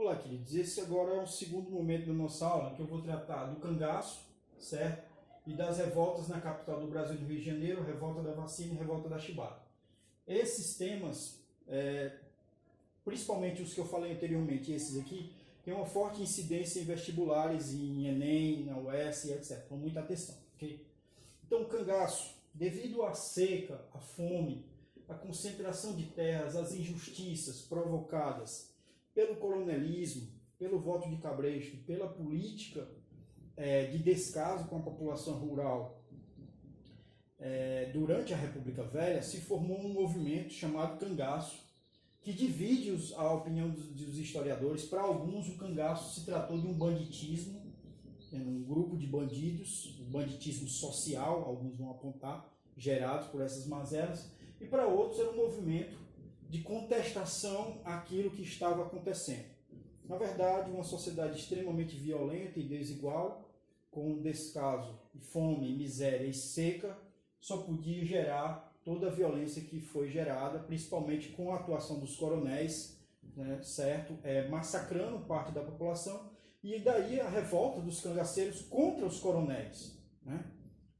Vamos lá, queridos. Esse agora é o segundo momento da nossa aula, que eu vou tratar do cangaço, certo? E das revoltas na capital do Brasil, do Rio de Janeiro, revolta da vacina e revolta da chibata. Esses temas, principalmente os que eu falei anteriormente, esses aqui, têm uma forte incidência em vestibulares, em Enem, na UES, etc. Com muita atenção, ok? Então, o cangaço, devido à seca, à fome, à concentração de terras, às injustiças provocadas pelo coronelismo, pelo voto de cabresto, pela política de descaso com a população rural durante a República Velha, se formou um movimento chamado cangaço, que divide a opinião dos historiadores. Para alguns, o cangaço se tratou de um banditismo, um grupo de bandidos, um banditismo social, alguns vão apontar, gerados por essas mazelas, e para outros era um movimento de contestação àquilo que estava acontecendo. Na verdade, uma sociedade extremamente violenta e desigual, com descaso, fome, miséria e seca, só podia gerar toda a violência que foi gerada, principalmente com a atuação dos coronéis, né, certo? Massacrando parte da população, e daí a revolta dos cangaceiros contra os coronéis, né?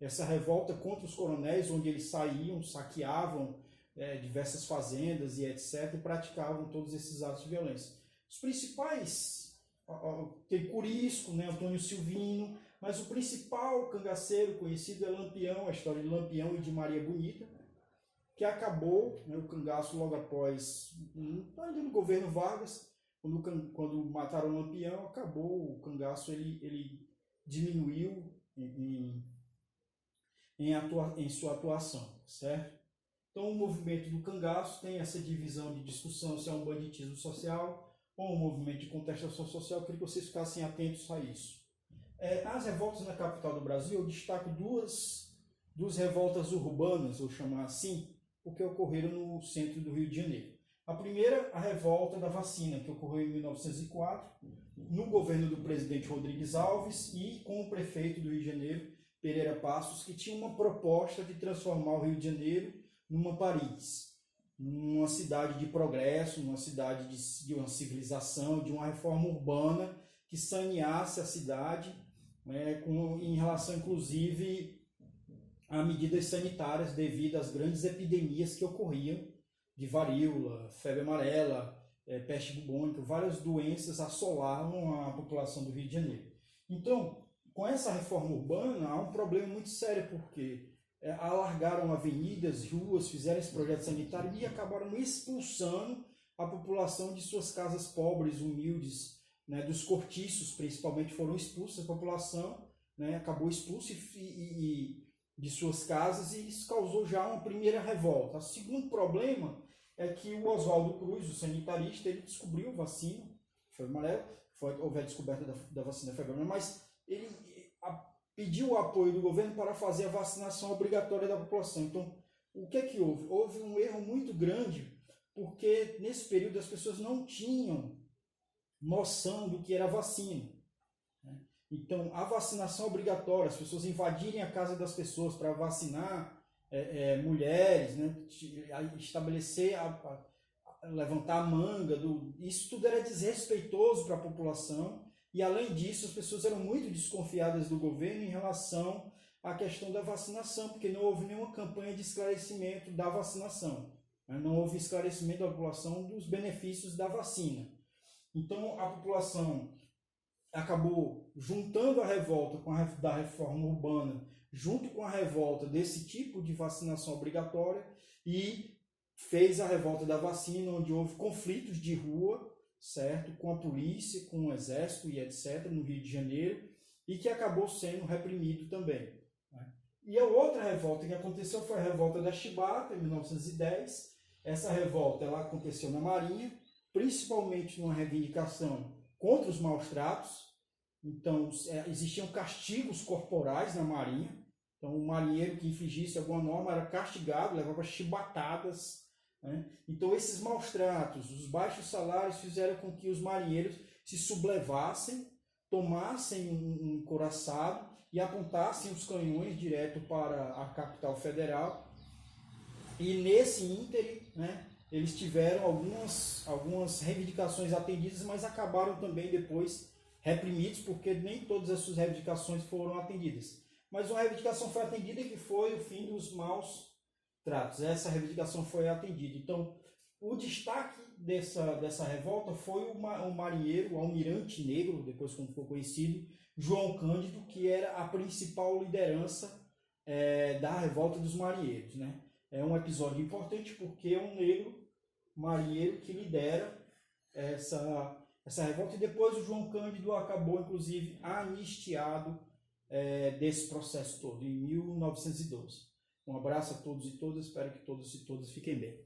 Essa revolta contra os coronéis, onde eles saíam, saqueavam diversas fazendas e etc., e praticavam todos esses atos de violência. Os principais, tem Curisco, né, Antônio Silvino, mas o principal cangaceiro conhecido é Lampião, a história de Lampião e de Maria Bonita, que acabou, né, o cangaço logo após, ainda no governo Vargas, quando mataram Lampião, acabou o cangaço, ele diminuiu em sua atuação, certo? Então, o movimento do cangaço tem essa divisão de discussão se é um banditismo social ou um movimento de contestação social. Eu queria que vocês ficassem atentos a isso. As revoltas na capital do Brasil, eu destaco duas revoltas urbanas, vou chamar assim, porque ocorreram no centro do Rio de Janeiro. A primeira, a revolta da vacina, que ocorreu em 1904, no governo do presidente Rodrigues Alves e com o prefeito do Rio de Janeiro, Pereira Passos, que tinha uma proposta de transformar o Rio de Janeiro numa Paris, numa cidade de progresso, numa cidade de uma civilização, de uma reforma urbana que saneasse a cidade, né, em relação, inclusive, a medidas sanitárias devido às grandes epidemias que ocorriam, de varíola, febre amarela, peste bubônica, várias doenças assolavam a população do Rio de Janeiro. Então, com essa reforma urbana, há um problema muito sério, porque alargaram avenidas, ruas, fizeram esse projeto sanitário e acabaram expulsando a população de suas casas pobres, humildes, né, dos cortiços, principalmente, foram expulsos, a população, né, acabou expulsa de suas casas, e isso causou já uma primeira revolta. O segundo problema é que o Oswaldo Cruz, o sanitarista, ele descobriu a vacina, febre amarela, houve a descoberta da vacina febre amarela, mas ele pediu o apoio do governo para fazer a vacinação obrigatória da população. Então, o que é que houve? Houve um erro muito grande, porque nesse período as pessoas não tinham noção do que era vacina. Então, a vacinação obrigatória, as pessoas invadirem a casa das pessoas para vacinar mulheres, né, estabelecer, levantar a manga, isso tudo era desrespeitoso para a população. E, além disso, as pessoas eram muito desconfiadas do governo em relação à questão da vacinação, porque não houve nenhuma campanha de esclarecimento da vacinação. Não houve esclarecimento da população dos benefícios da vacina. Então, a população acabou juntando a revolta da reforma urbana, junto com a revolta desse tipo de vacinação obrigatória, e fez a revolta da vacina, onde houve conflitos de rua, certo? Com a polícia, com o exército e etc., no Rio de Janeiro, e que acabou sendo reprimido também. E a outra revolta que aconteceu foi a revolta da chibata, em 1910. Essa revolta ela aconteceu na Marinha, principalmente numa reivindicação contra os maus tratos. Então, existiam castigos corporais na Marinha. Então, o marinheiro que infringisse alguma norma era castigado, levava chibatadas. Então, esses maus tratos, os baixos salários fizeram com que os marinheiros se sublevassem, tomassem um couraçado e apontassem os canhões direto para a capital federal. E nesse ínterim, eles tiveram algumas reivindicações atendidas, mas acabaram também depois reprimidos, porque nem todas as suas reivindicações foram atendidas. Mas uma reivindicação foi atendida, que foi o fim dos maus tratos. Essa reivindicação foi atendida. Então, o destaque dessa revolta foi o marinheiro, o almirante negro, depois como ficou conhecido, João Cândido, que era a principal liderança da revolta dos marinheiros, né? É um episódio importante porque é um negro marinheiro que lidera essa revolta, e depois o João Cândido acabou, inclusive, anistiado desse processo todo, em 1912. Um abraço a todos e todas, espero que todos e todas fiquem bem.